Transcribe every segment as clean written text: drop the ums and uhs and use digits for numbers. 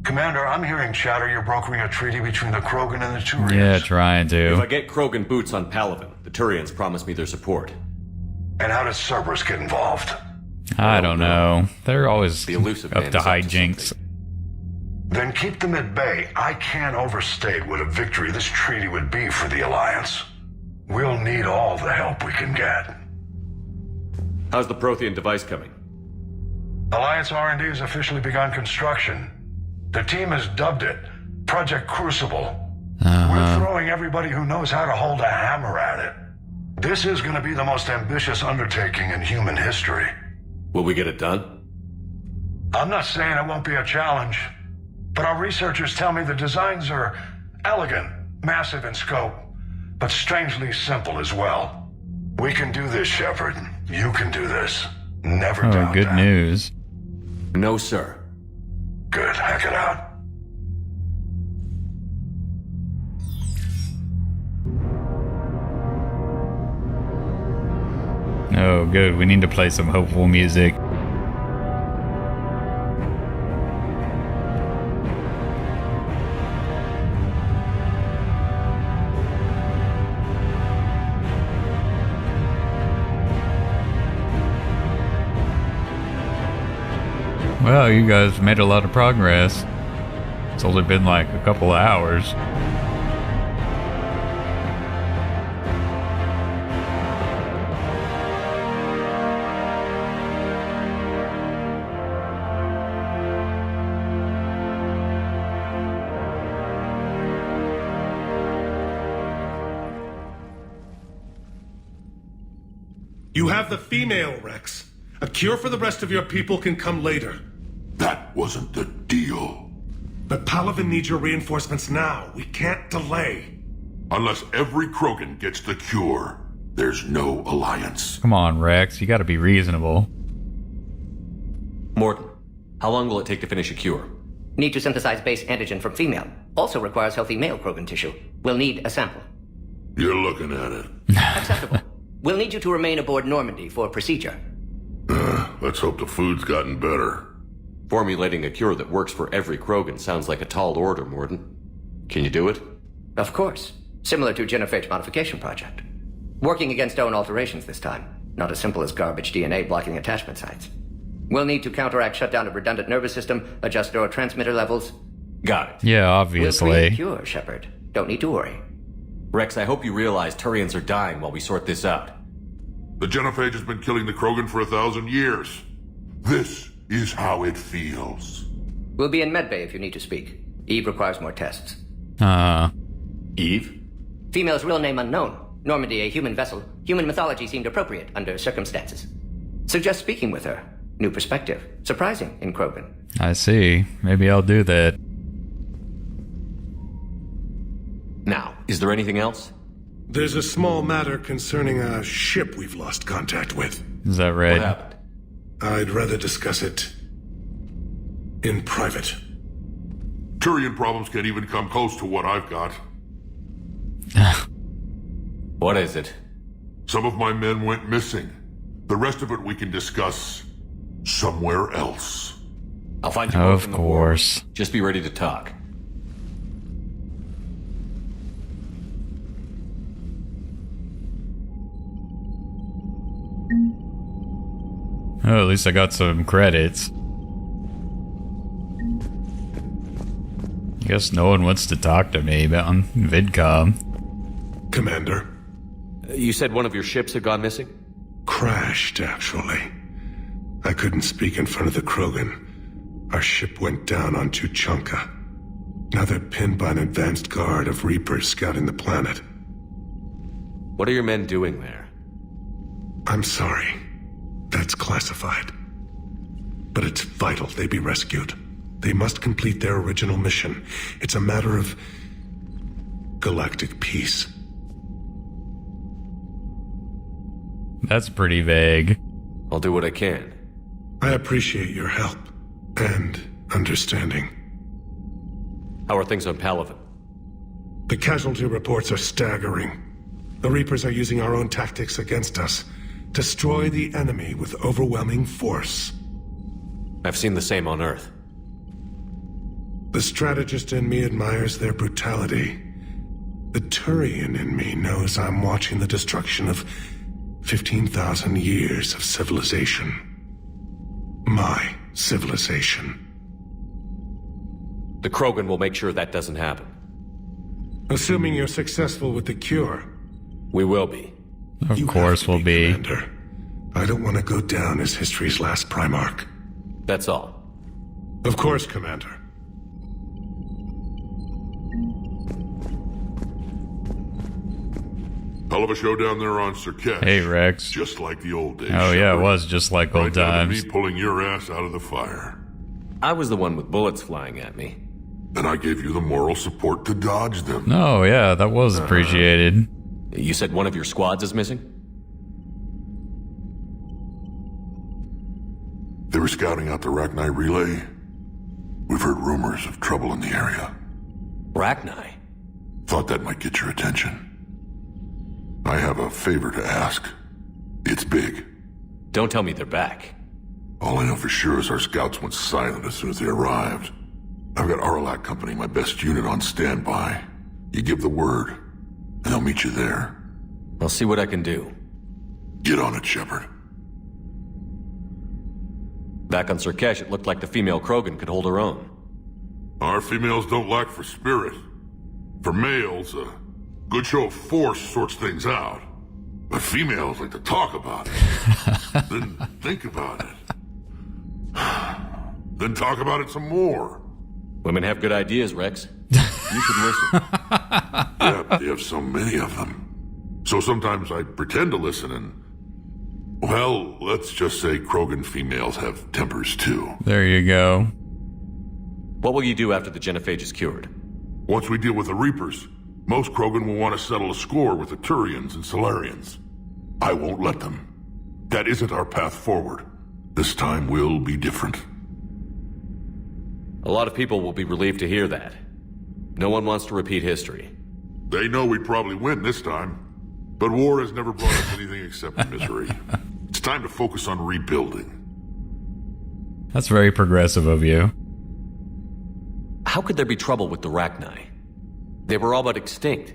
Commander, I'm hearing chatter you're brokering a treaty between the Krogan and the Turians. Yeah, trying to. If I get Krogan boots on Palaven, the Turians promise me their support. And how does Cerberus get involved? I don't know. They're always The elusive up man to is up to hijinks. something. Then keep them at bay. I can't overstate what a victory this treaty would be for the Alliance. We'll need all the help we can get. How's the Prothean device coming? Alliance R&D has officially begun construction. The team has dubbed it Project Crucible. We're throwing everybody who knows how to hold a hammer at it. This is going to be the most ambitious undertaking in human history. Will we get it done? I'm not saying it won't be a challenge, but our researchers tell me the designs are elegant, massive in scope, but strangely simple as well. We can do this, Shepard. You can do this. Never doubt Good that. news. No, sir. Good. Hack it out. Oh, good. We need to play some hopeful music. Well, you guys made a lot of progress. It's only been like a couple of hours. You have the female, Wrex. A cure for the rest of your people can come later. That wasn't the deal. But Palaven needs your reinforcements now. We can't delay. Unless every Krogan gets the cure, there's no alliance. Come on, Rex. You gotta be reasonable. Mordin, how long will it take to finish a cure? Need to synthesize base antigen from female. Also requires healthy male Krogan tissue. We'll need a sample. You're looking at it. Acceptable. We'll need you to remain aboard Normandy for procedure. Let's hope the food's gotten better. Formulating a cure that works for every Krogan sounds like a tall order, Mordin. Can you do it? Of course. Similar to Genophage modification project. Working against own alterations this time. Not as simple as garbage DNA blocking attachment sites. We'll need to counteract shutdown of redundant nervous system, adjust neurotransmitter levels. Got it. Yeah, We'll obviously. create a cure, Shepard. Don't need to worry. Rex, I hope you realize Turians are dying while we sort this out. The Genophage has been killing the Krogan for 1,000 years. This is how it feels. We'll be in medbay if you need to speak. Eve requires more tests. Eve? Female's real name unknown. Normandy a human vessel. Human mythology seemed appropriate under circumstances. Suggest speaking with her. New perspective. Surprising in Krogan. I see. Maybe I'll do that. Now, is there anything else? There's a small matter concerning a ship we've lost contact with. Is that What right? happened? I'd rather discuss it in private. Turian problems can't even come close to what I've got. What is it? Some of my men went missing. The rest of it we can discuss somewhere else. I'll find you both Of in the war. course. Just be ready to talk. Oh, at least I got some credits. Guess no one wants to talk to me about on VidCom. Commander. You said one of your ships had gone missing? Crashed, actually. I couldn't speak in front of the Krogan. Our ship went down on Tuchanka. Now they're pinned by an advanced guard of Reapers scouting the planet. What are your men doing there? I'm sorry. That's classified. But it's vital they be rescued. They must complete their original mission. It's a matter of galactic peace. That's pretty vague. I'll do what I can. I appreciate your help and understanding. How are things on Palaven? The casualty reports are staggering. The Reapers are using our own tactics against us. Destroy the enemy with overwhelming force. I've seen the same on Earth. The strategist in me admires their brutality. The Turian in me knows I'm watching the destruction of 15,000 years of civilization. My civilization. The Krogan will make sure that doesn't happen. Assuming you're successful with the cure. We will be. Of You course have to we'll be. Commander. I don't want to go down as history's last Primarch. That's all. Of course, Commander. Hell of a show down there on Sirkesh. Hey, Wrex. Just like the old days. Oh yeah, it Shepard. was just like old Right down to times. me pulling your ass out of the fire. I was the one with bullets flying at me. And I gave you the moral support to dodge them. No, yeah, that was appreciated. You said one of your squads is missing? They were scouting out the Rachni relay. We've heard rumors of trouble in the area. Rachni? Thought that might get your attention. I have a favor to ask. It's big. Don't tell me they're back. All I know for sure is our scouts went silent as soon as they arrived. I've got Aralak Company, my best unit, on standby. You give the word, and they'll meet you there. I'll see what I can do. Get on it, Shepard. Back on Sirkesh, it looked like the female Krogan could hold her own. Our females don't lack for spirit. For males, a good show of force sorts things out. But females like to talk about it. Then think about it. Then talk about it some more. Women have good ideas, Wrex. You should listen. Yeah, but they have so many of them. So sometimes I pretend to listen and... Well, let's just say Krogan females have tempers too. There you go. What will you do after the genophage is cured? Once we deal with the Reapers, most Krogan will want to settle a score with the Turians and Solarians. I won't let them. That isn't our path forward. This time will be different. A lot of people will be relieved to hear that. No one wants to repeat history. They know we probably win this time. But war has never brought us anything except misery. It's time to focus on rebuilding. That's very progressive of you. How could there be trouble with the Rachni? They were all but extinct.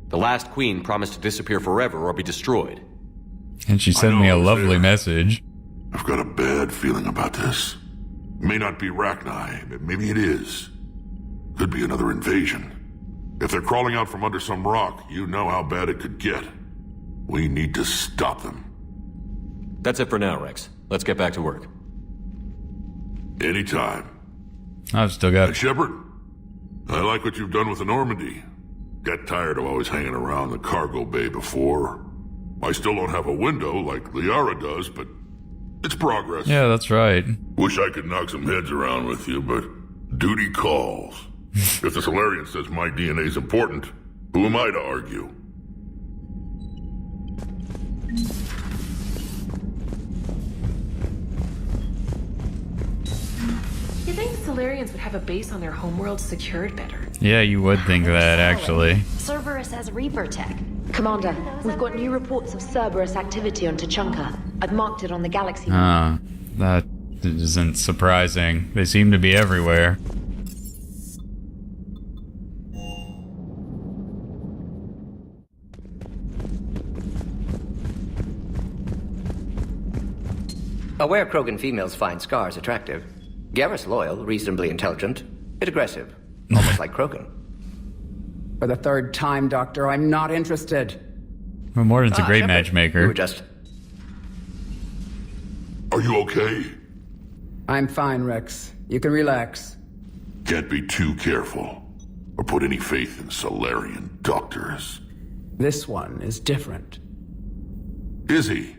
The last queen promised to disappear forever or be destroyed. And she sent me a lovely message. I've got a bad feeling about this. It may not be Rachni, but maybe it is. Could be another invasion. If they're crawling out from under some rock, you know how bad it could get. We need to stop them. That's it for now, Wrex. Let's get back to work. Anytime. I've still And got... Shepard, I like what you've done with the Normandy. Got tired of always hanging around the cargo bay before. I still don't have a window like Liara does, but it's progress. Yeah, that's right. Wish I could knock some heads around with you, but duty calls. If the Solarian says my DNA's important, who am I to argue? You think Solarians would have a base on their homeworld secured better? Yeah, you would think that, actually. Cerberus has Reaper tech. Commander, we've got new reports of Cerberus activity on Tuchanka. I've marked it on the galaxy. That isn't surprising. They seem to be everywhere. Aware Krogan females find scars attractive. Garrus loyal, reasonably intelligent, bit aggressive, almost like Krogan. For the third time, Doctor, I'm not interested. Well, Mordin's a great Shepard, matchmaker. we were just... Are you okay? I'm fine, Wrex. You can relax. Can't be too careful, or put any faith in Solarian doctors. This one is different. Is he?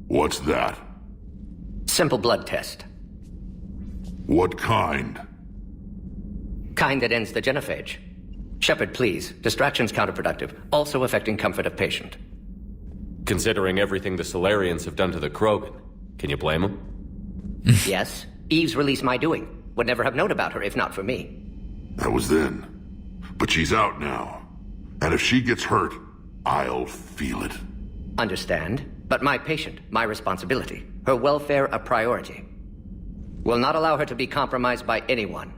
What's that? Simple blood test. What kind? Kind that ends the genophage. Shepard, please. Distraction's counterproductive, also affecting comfort of patient. Considering everything the Solarians have done to the Krogan, can you blame them? Yes, Eve's release my doing. Would never have known about her if not for me. That was then. But she's out now. And if she gets hurt, I'll feel it. Understand, but my patient, my responsibility. Her welfare a priority. Will not allow her to be compromised by anyone.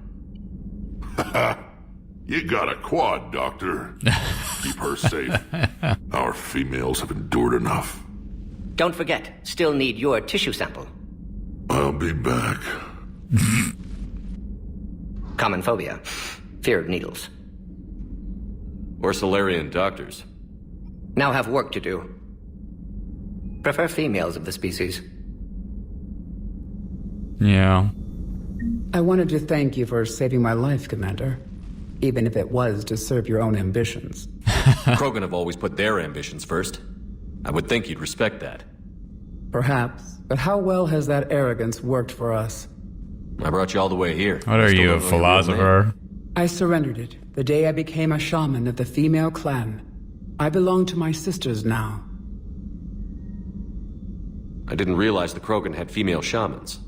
You got a quad, Doctor. Keep her safe. Our females have endured enough. Don't forget, still need your tissue sample. I'll be back. Common phobia. Fear of needles. Or Solarian doctors. Now have work to do. Prefer females of the species. Yeah. I wanted to thank you for saving my life, Commander. Even if it was to serve your own ambitions. Krogan have always put their ambitions first. I would think you'd respect that. Perhaps, but how well has that arrogance worked for us? I brought you all the way here. What are you, a philosopher? I surrendered it the day I became a shaman of the female clan. I belong to my sisters now. I didn't realize the Krogan had female shamans.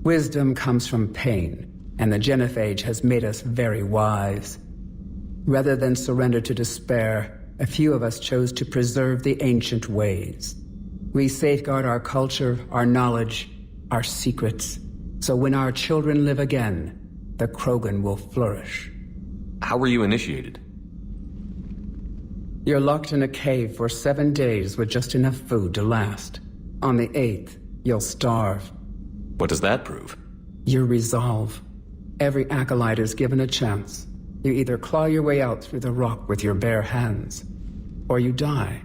Wisdom comes from pain, and the genophage has made us very wise. Rather than surrender to despair, a few of us chose to preserve the ancient ways. We safeguard our culture, our knowledge, our secrets, so when our children live again, the Krogan will flourish. How were you initiated? You're locked in a cave for 7 days with just enough food to last. On the 8th, you'll starve. What does that prove? Your resolve. Every acolyte is given a chance. You either claw your way out through the rock with your bare hands, or you die.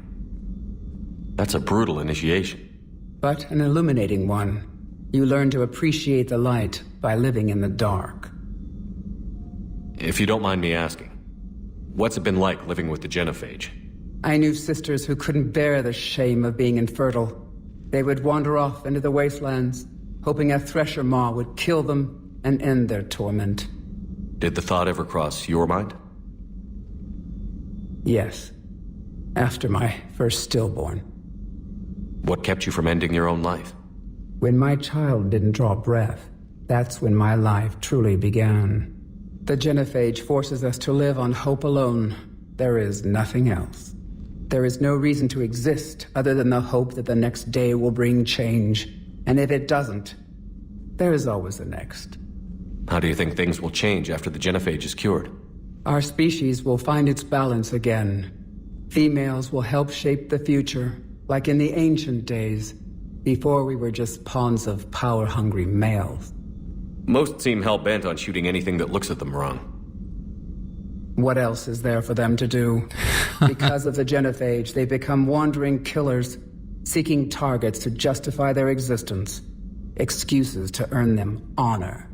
That's a brutal initiation. But an illuminating one. You learn to appreciate the light by living in the dark. If you don't mind me asking, what's it been like living with the genophage? I knew sisters who couldn't bear the shame of being infertile. They would wander off into the wastelands, hoping a thresher maw would kill them and end their torment. Did the thought ever cross your mind? Yes. After my first stillborn. What kept you from ending your own life? When my child didn't draw breath, that's when my life truly began. The genophage forces us to live on hope alone. There is nothing else. There is no reason to exist other than the hope that the next day will bring change. And if it doesn't, there is always the next. How do you think things will change after the genophage is cured? Our species will find its balance again. Females will help shape the future, like in the ancient days, before we were just pawns of power-hungry males. Most seem hell-bent on shooting anything that looks at them wrong. What else is there for them to do? Because of the genophage, they become wandering killers, seeking targets to justify their existence, excuses to earn them honor.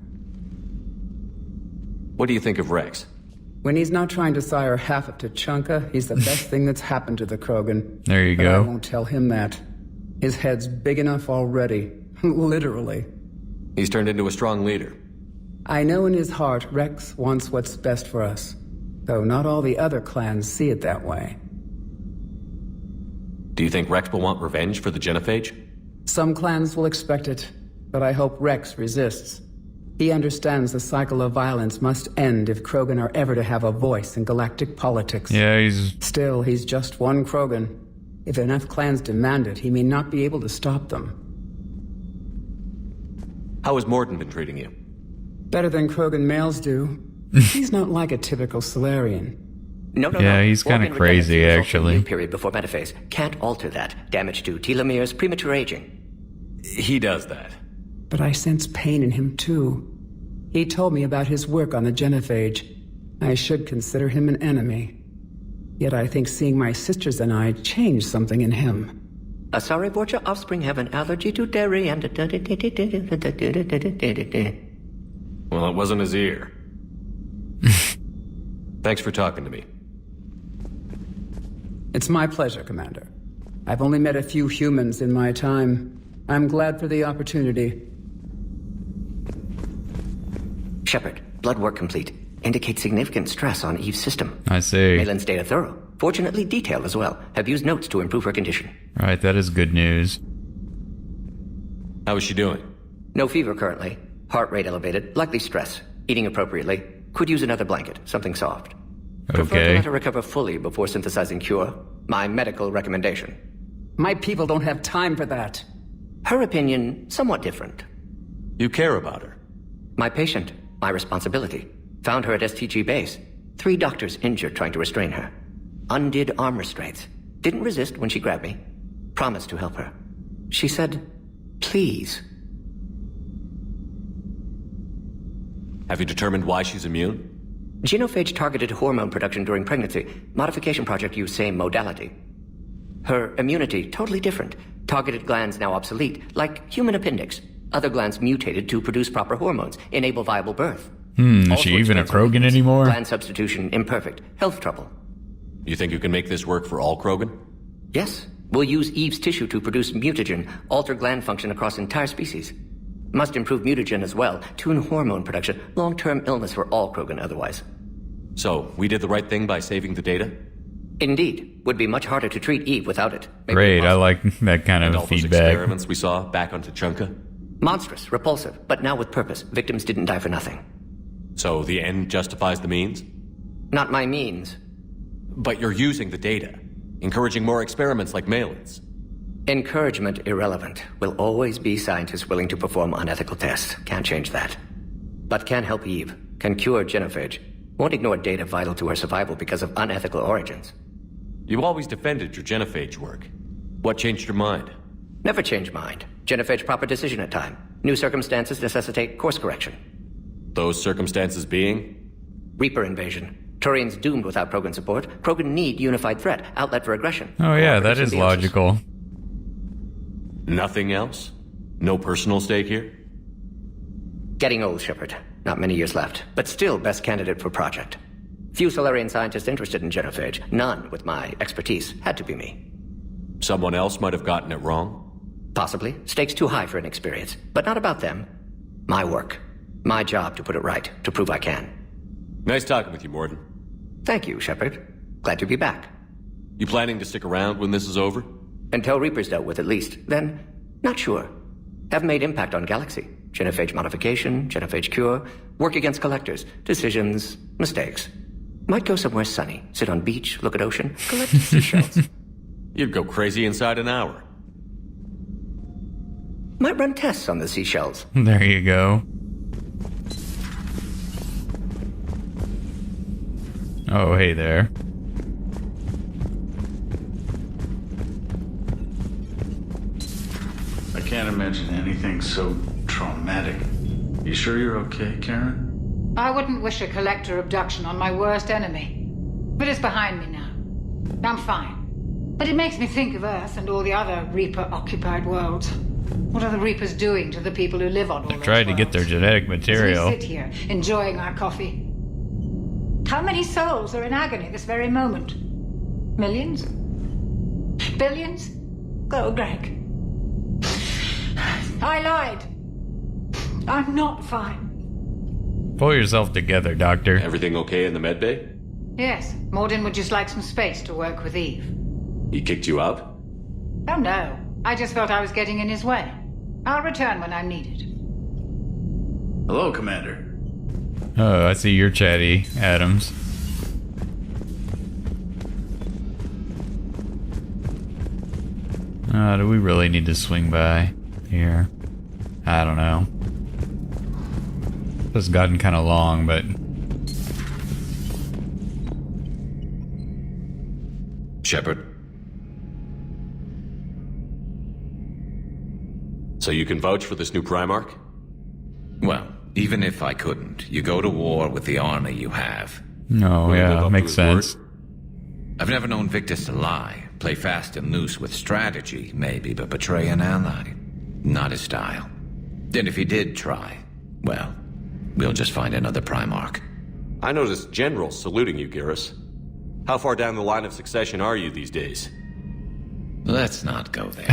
What do you think of Wrex? When he's not trying to sire half of Tuchanka, he's the best thing that's happened to the Krogan. There you But go. I won't tell him that. His head's big enough already. Literally. He's turned into a strong leader. I know in his heart Wrex wants what's best for us, though not all the other clans see it that way. Do you think Wrex will want revenge for the genophage? Some clans will expect it, but I hope Wrex resists. He understands the cycle of violence must end if Krogan are ever to have a voice in galactic politics. Yeah, he's... Still, he's just one Krogan. If enough clans demand it, he may not be able to stop them. How has Mordin been treating you? Better than Krogan males do. He's not like a typical Solarian. No. Yeah, he's kinda Organ crazy, redundancy results in actually. a new period before metaphase. Can't alter that. Damage to telomeres, premature aging. He does that. But I sense pain in him too. He told me about his work on the genophage. I should consider him an enemy. Yet I think seeing my sisters and I changed something in him. Sorry, both your offspring have an allergy to dairy and... Well, it wasn't his ear. Thanks for talking to me. It's my pleasure, Commander. I've only met a few humans in my time. I'm glad for the opportunity. Shepard, blood work complete. Indicates significant stress on Eve's system. I see. Malin's data thorough. Fortunately detailed as well. Have used notes to improve her condition. Right, that is good news. How is she doing? No fever currently. Heart rate elevated. Likely stress. Eating appropriately. Could use another blanket. Something soft. Prefer to Okay. let her recover fully before synthesizing cure. My medical recommendation. My people don't have time for that. Her opinion, somewhat different. You care about her. My patient. My responsibility. Found her at STG base. 3 doctors injured trying to restrain her. Undid arm restraints. Didn't resist when she grabbed me. Promised to help her. She said, please. Have you determined why she's immune? Genophage targeted hormone production during pregnancy. Modification project used same modality. Her immunity, totally different. Targeted glands now obsolete, like human appendix. Other glands mutated to produce proper hormones, enable viable birth. Is she even a Krogan anymore? Gland substitution imperfect. Health trouble. You think you can make this work for all Krogan? Yes. We'll use Eve's tissue to produce mutagen, alter gland function across entire species. Must improve mutagen as well, tune hormone production, long-term illness for all Krogan otherwise. So, we did the right thing by saving the data? Indeed. Would be much harder to treat Eve without it. Maybe Great, I impossible. like that kind And of all those feedback. experiments we saw back on Tuchanka? Monstrous, repulsive, but now with purpose. Victims didn't die for nothing. So the end justifies the means? Not my means. But you're using the data, encouraging more experiments like Malin's. Encouragement irrelevant. Will always be scientists willing to perform unethical tests. Can't change that. But can help Eve. Can cure genophage. Won't ignore data vital to her survival because of unethical origins. You always defended your genophage work. What changed your mind? Never change mind. Genophage proper decision at time. New circumstances necessitate course correction. Those circumstances being? Reaper invasion. Turians doomed without Krogan support. Krogan need unified threat, outlet for aggression. Oh yeah, that Cooperative is symbiosis. logical. Nothing else? No personal stake here? Getting old, Shepard. Not many years left, but still best candidate for project. Few Solarian scientists interested in genophage. None with my expertise. Had to be me. Someone else might have gotten it wrong? Possibly. Stakes too high for inexperience. But not about them. My work. My job to put it right. To prove I can. Nice talking with you, Mordin. Thank you, Shepard. Glad to be back. You planning to stick around when this is over? Until Reaper's dealt with, at least. Then, not sure. Have made impact on Galaxy. Genophage modification, genophage cure, work against collectors, decisions, mistakes. Might go somewhere sunny, sit on beach, look at ocean, collect seashells. You'd go crazy inside an hour. Might run tests on the seashells. There you go. Oh, hey there. I can't imagine anything so traumatic. You sure you're okay, Karen? I wouldn't wish a collector abduction on my worst enemy. But it's behind me now. I'm fine. But it makes me think of Earth and all the other Reaper-occupied worlds. What are the Reapers doing to the people who live on all those Tried to get their genetic As we material. sit here, enjoying our coffee. How many souls are in agony this very moment? Millions? Billions? Go, Greg. I lied. I'm not fine. Pull yourself together, Doctor. Everything okay in the medbay? Yes, Mordin would just like some space to work with Eve. He kicked you out? Oh no, I just felt I was getting in his way. I'll return when I'm needed. Hello, Commander. Oh, I see you're chatty, Adams. Do we really need to swing by here? I don't know. This has gotten kind of long, but... Shepard. So you can vouch for this new Primarch? Well, even if I couldn't, you go to war with the army you have. No, Will he live yeah, up to makes his sense. word? I've never known Victus to lie. Play fast and loose with strategy, maybe, but betray an ally. Not his style. And if he did try, well, we'll just find another Primarch. I noticed generals saluting you, Garrus. How far down the line of succession are you these days? Let's not go there.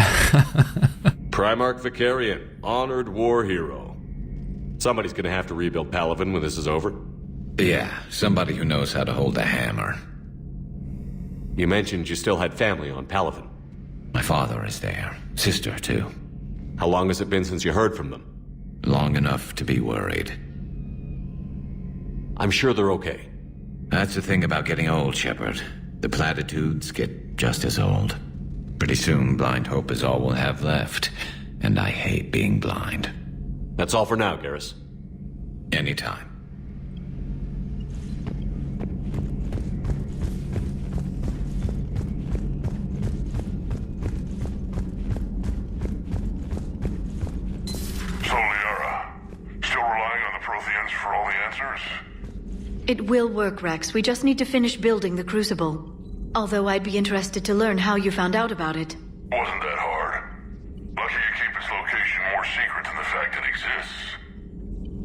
Primarch Vicarian, honored war hero. Somebody's gonna have to rebuild Palaven when this is over. Yeah, somebody who knows how to hold a hammer. You mentioned you still had family on Palaven. My father is there. Sister, too. How long has it been since you heard from them? Long enough to be worried. I'm sure they're okay. That's the thing about getting old, Shepard. The platitudes get just as old. Pretty soon, blind hope is all we'll have left. And I hate being blind. That's all for now, Garrus. Anytime. yours? It will work, Wrex. We just need to finish building the Crucible. Although I'd be interested to learn how you found out about it. Wasn't that hard. Lucky you keep its location more secret than the fact it exists.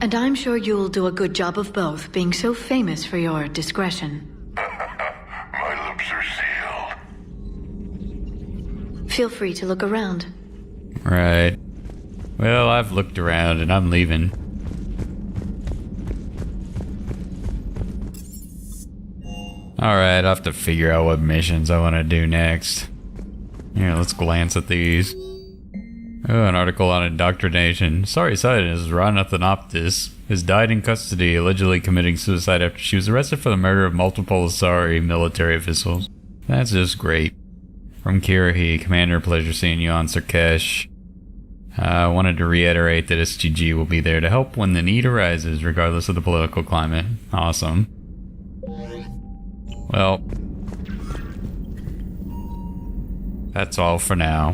And I'm sure you'll do a good job of both, being so famous for your discretion. My lips are sealed. Feel free to look around. Right. Well, I've looked around and I'm leaving. Alright, I'll have to figure out what missions I want to do next. Here, let's glance at these. Oh, an article on indoctrination. Sorry scientist Ranathanoptis has died in custody, allegedly committing suicide after she was arrested for the murder of multiple Asari military officials. That's just great. From Kirahi, Commander, pleasure seeing you on Sarkesh. I wanted to reiterate that STG will be there to help when the need arises, regardless of the political climate. Awesome. Well, that's all for now.